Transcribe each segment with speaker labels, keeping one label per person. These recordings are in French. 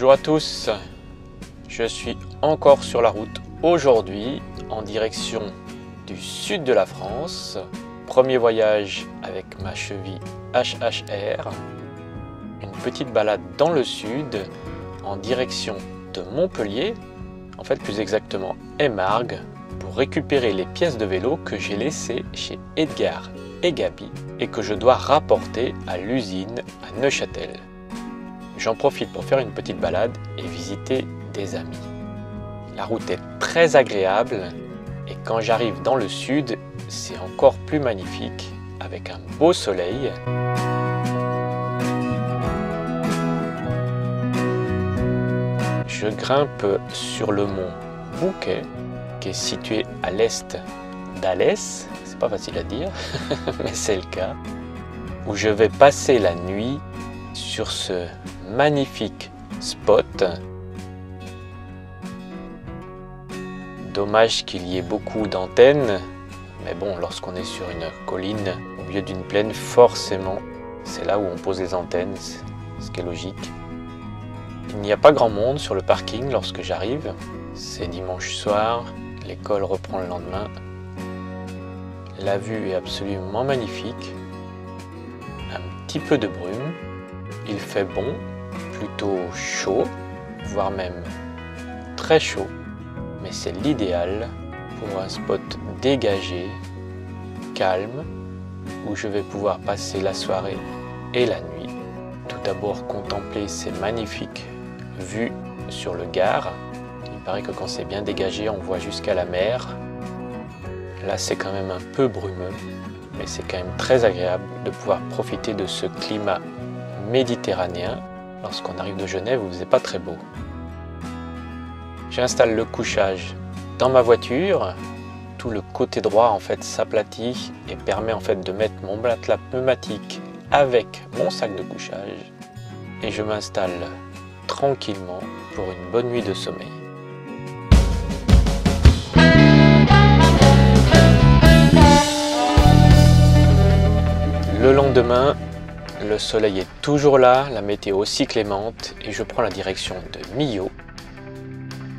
Speaker 1: Bonjour à tous, je suis encore sur la route aujourd'hui en direction du sud de la France. Premier voyage avec ma cheville HHR, une petite balade dans le sud en direction de Montpellier, en fait plus exactement Aimargues, pour récupérer les pièces de vélo que j'ai laissées chez Edgar et Gabi et que je dois rapporter à l'usine à Neuchâtel. J'en profite pour faire une petite balade et visiter des amis. La route est très agréable et quand j'arrive dans le sud, c'est encore plus magnifique avec un beau soleil. Je grimpe sur le mont Bouquet qui est situé à l'est d'Alès, c'est pas facile à dire, mais c'est le cas, où je vais passer la nuit sur ce magnifique spot. Dommage qu'il y ait beaucoup d'antennes, mais bon, lorsqu'on est sur une colline au milieu d'une plaine, forcément c'est là où on pose les antennes, ce qui est logique. Il n'y a pas grand monde sur le parking lorsque j'arrive, c'est dimanche soir, l'école reprend le lendemain. La vue est absolument magnifique, un petit peu de brume, il fait bon, plutôt chaud, voire même très chaud, mais c'est l'idéal pour un spot dégagé, calme, où je vais pouvoir passer la soirée et la nuit. Tout d'abord contempler ces magnifiques vues sur le Gard. Il paraît que quand c'est bien dégagé, on voit jusqu'à la mer. Là, c'est quand même un peu brumeux, mais c'est quand même très agréable de pouvoir profiter de ce climat méditerranéen. Lorsqu'on arrive de Genève, il ne faisait pas très beau. J'installe le couchage dans ma voiture. Tout le côté droit en fait s'aplatit et permet en fait de mettre mon matelas pneumatique avec mon sac de couchage. Et je m'installe tranquillement pour une bonne nuit de sommeil. Le lendemain, le soleil est toujours là, la météo aussi clémente et je prends la direction de Millau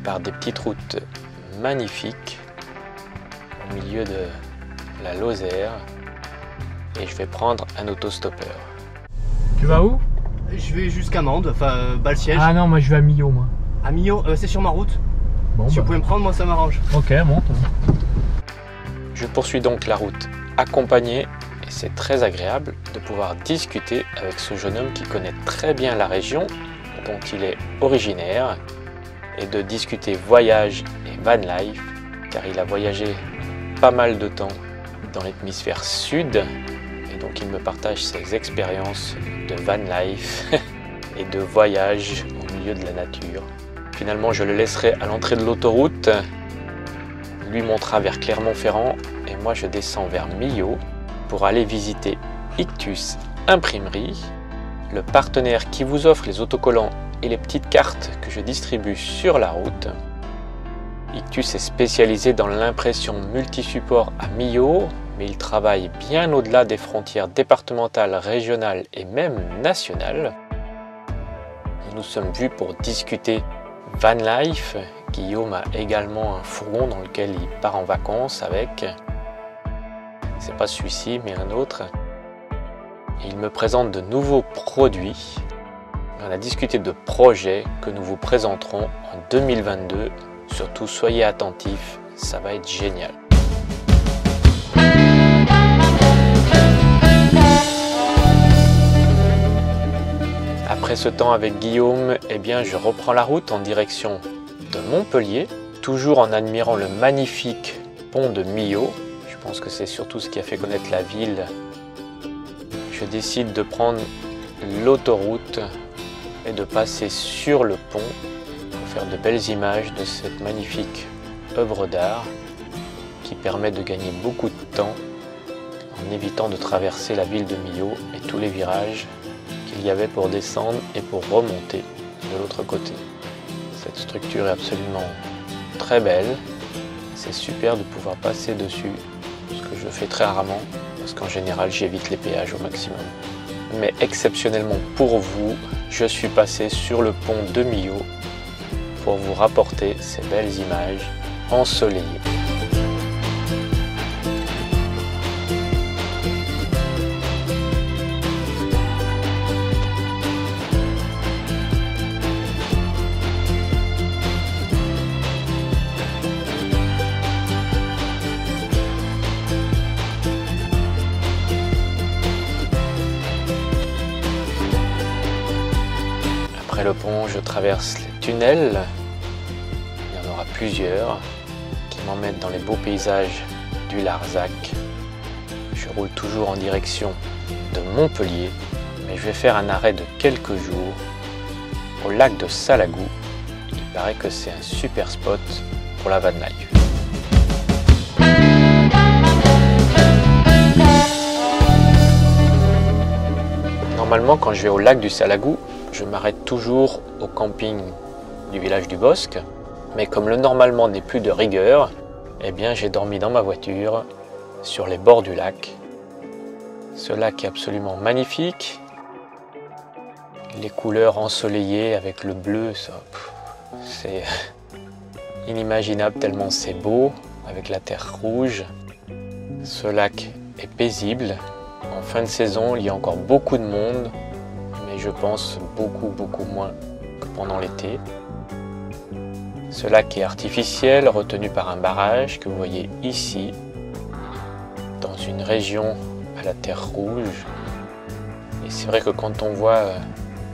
Speaker 1: par des petites routes magnifiques au milieu de la Lozère et je vais prendre un autostoppeur.
Speaker 2: Tu vas où?
Speaker 3: Je vais jusqu'à Mende, enfin Bas-le-Siège.
Speaker 2: Ah non, moi je vais à Millau, moi.
Speaker 3: À Millau, c'est sur ma route.
Speaker 2: Bon,
Speaker 3: Si vous pouvez me prendre, moi ça m'arrange.
Speaker 2: Ok, monte.
Speaker 1: Je poursuis donc la route accompagnée et c'est très agréable de pouvoir discuter avec ce jeune homme qui connaît très bien la région dont il est originaire et de discuter voyage et van life car il a voyagé pas mal de temps dans l'hémisphère sud et donc il me partage ses expériences de van life et de voyage au milieu de la nature. Finalement, je le laisserai à l'entrée de l'autoroute, lui montera vers Clermont-Ferrand et moi je descends vers Millau pour aller visiter Ictus Imprimerie, le partenaire qui vous offre les autocollants et les petites cartes que je distribue sur la route. Ictus est spécialisé dans l'impression multisupport à Millau, mais il travaille bien au-delà des frontières départementales, régionales et même nationales. Nous nous sommes vus pour discuter van life. Guillaume a également un fourgon dans lequel il part en vacances avec. C'est pas celui-ci, mais un autre. Et il me présente de nouveaux produits. On a discuté de projets que nous vous présenterons en 2022. Surtout, soyez attentifs, ça va être génial. Après ce temps avec Guillaume, eh bien, je reprends la route en direction de Montpellier, toujours en admirant le magnifique pont de Millau. Je pense que c'est surtout ce qui a fait connaître la ville. Je décide de prendre l'autoroute et de passer sur le pont pour faire de belles images de cette magnifique œuvre d'art qui permet de gagner beaucoup de temps en évitant de traverser la ville de Millau et tous les virages qu'il y avait pour descendre et pour remonter de l'autre côté. Cette structure est absolument très belle. C'est super de pouvoir passer dessus, ce que je fais très rarement, parce qu'en général j'évite les péages au maximum. mais exceptionnellement pour vous, je suis passé sur le pont de Millau pour vous rapporter ces belles images ensoleillées. Après le pont, je traverse les tunnels, il y en aura plusieurs, qui m'emmènent dans les beaux paysages du Larzac. Je roule toujours en direction de Montpellier, mais je vais faire un arrêt de quelques jours au lac de Salagou. Il paraît que c'est un super spot pour la van life. Normalement, quand je vais au lac du Salagou, je m'arrête toujours au camping du village du Bosc, mais comme le normalement n'est plus de rigueur, eh bien j'ai dormi dans ma voiture sur les bords du lac. Ce lac est absolument magnifique, les couleurs ensoleillées avec le bleu, c'est inimaginable tellement c'est beau, avec la terre rouge. Ce lac est paisible, en fin de saison il y a encore beaucoup de monde, mais je pense beaucoup moins que pendant l'été. Ce lac est artificiel, retenu par un barrage que vous voyez ici, dans une région à la terre rouge. Et c'est vrai que quand on voit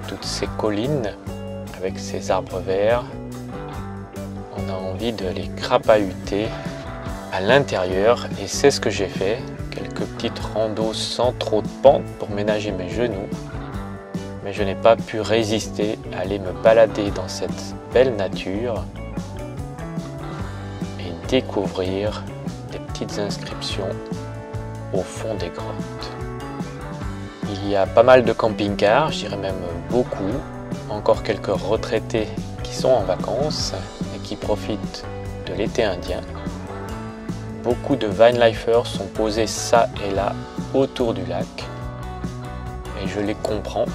Speaker 1: toutes ces collines avec ces arbres verts, on a envie de les crapahuter à l'intérieur, et c'est ce que j'ai fait. Quelques petites randos sans trop de pente pour ménager mes genoux. Mais je n'ai pas pu résister à aller me balader dans cette belle nature et découvrir des petites inscriptions au fond des grottes. Il y a pas mal de camping-cars, je dirais même beaucoup, encore quelques retraités qui sont en vacances et qui profitent de l'été indien. Beaucoup de vanlifers sont posés ça et là autour du lac et je les comprends.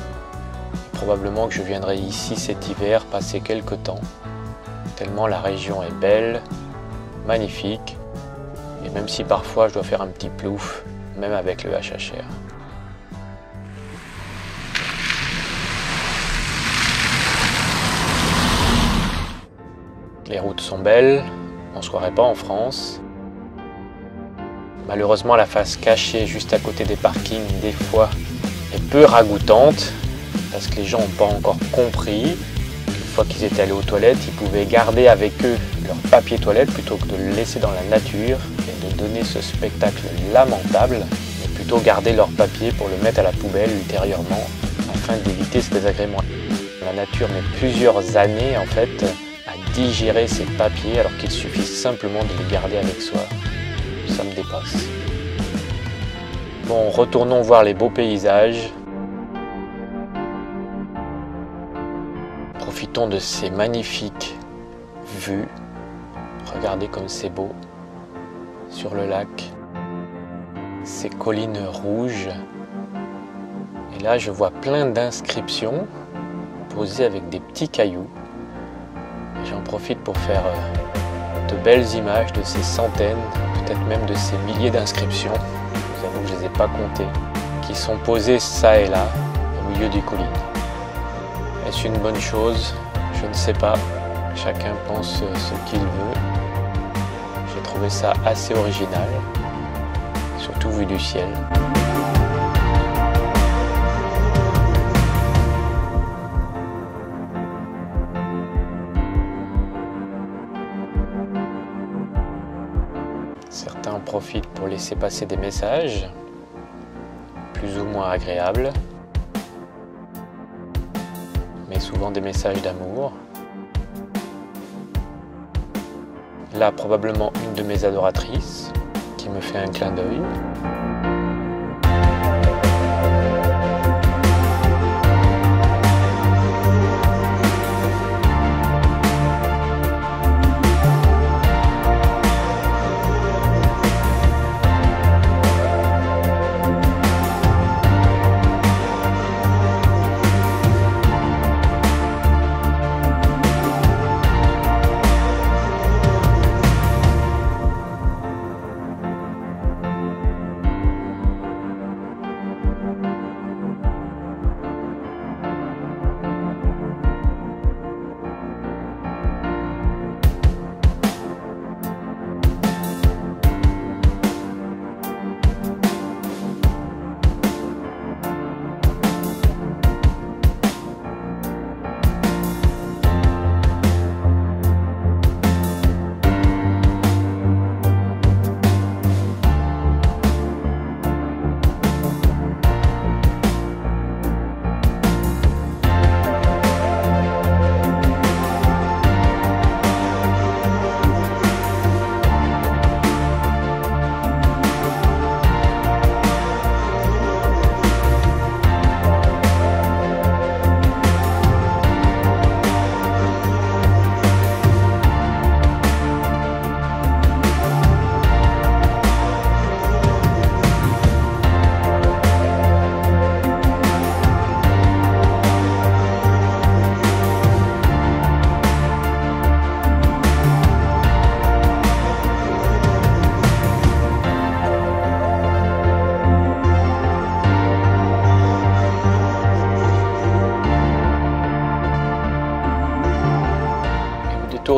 Speaker 1: Probablement que je viendrai ici cet hiver passer quelques temps, tellement la région est belle, magnifique, et même si parfois je dois faire un petit plouf, même avec le HHR. Les routes sont belles, on ne se croirait pas en France. Malheureusement, la face cachée juste à côté des parkings, des fois, est peu ragoûtante, parce que les gens n'ont pas encore compris qu'une fois qu'ils étaient allés aux toilettes, ils pouvaient garder avec eux leur papier toilette plutôt que de le laisser dans la nature et de donner ce spectacle lamentable, mais plutôt garder leur papier pour le mettre à la poubelle ultérieurement afin d'éviter ce désagrément. La nature met plusieurs années en fait à digérer ces papiers alors qu'il suffit simplement de les garder avec soi. Ça me dépasse. Bon, retournons voir les beaux paysages. Profitons de ces magnifiques vues. Regardez comme c'est beau sur le lac. Ces collines rouges. Et là, je vois plein d'inscriptions posées avec des petits cailloux. J'en profite pour faire de belles images de ces centaines, peut-être même de ces milliers d'inscriptions, je vous avoue que je ne les ai pas comptées, qui sont posées ça et là, au milieu des collines. Est-ce une bonne chose? Je ne sais pas. Chacun pense ce qu'il veut. J'ai trouvé ça assez original, surtout vu du ciel. Certains en profitent pour laisser passer des messages, plus ou moins agréables, mais souvent des messages d'amour. Là, probablement une de mes adoratrices qui me fait un clin d'œil.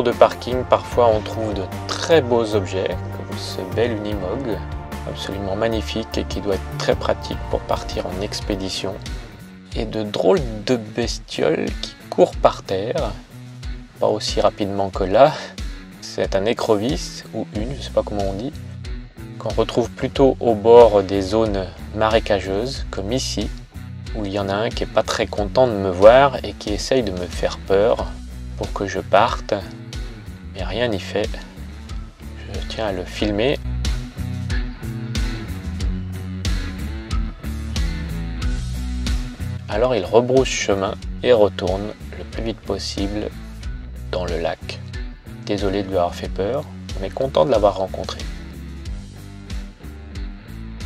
Speaker 1: détours de parking, parfois on trouve de très beaux objets, comme ce bel Unimog, absolument magnifique et qui doit être très pratique pour partir en expédition. Et de drôles de bestioles qui courent par terre, pas aussi rapidement que là. C'est un écrevisse, ou une, je ne sais pas comment on dit, qu'on retrouve plutôt au bord des zones marécageuses, comme ici, où il y en a un qui n'est pas très content de me voir et qui essaye de me faire peur pour que je parte. Mais rien n'y fait. Je tiens à le filmer. Alors il rebrousse chemin et retourne le plus vite possible dans le lac. Désolé de lui avoir fait peur, mais content de l'avoir rencontré.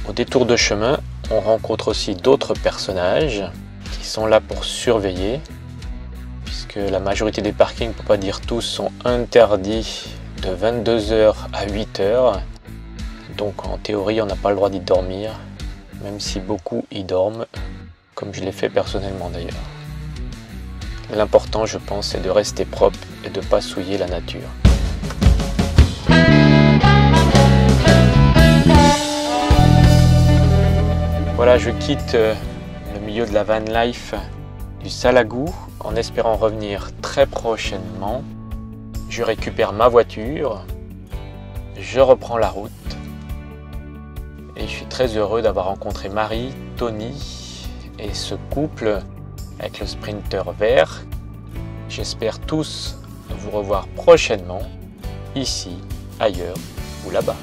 Speaker 1: Au détour de chemin, on rencontre aussi d'autres personnages qui sont là pour surveiller, puisque la majorité des parkings, pour pas dire tous, sont interdits de 22h à 8h. Donc en théorie, on n'a pas le droit d'y dormir, même si beaucoup y dorment, comme je l'ai fait personnellement d'ailleurs. L'important, je pense, c'est de rester propre et de ne pas souiller la nature. Voilà, je quitte le milieu de la van life du Salagou en espérant revenir très prochainement. Je récupère ma voiture, je reprends la route et je suis très heureux d'avoir rencontré Marie, Tony et ce couple avec le Sprinter vert. J'espère tous vous revoir prochainement, ici, ailleurs ou là-bas.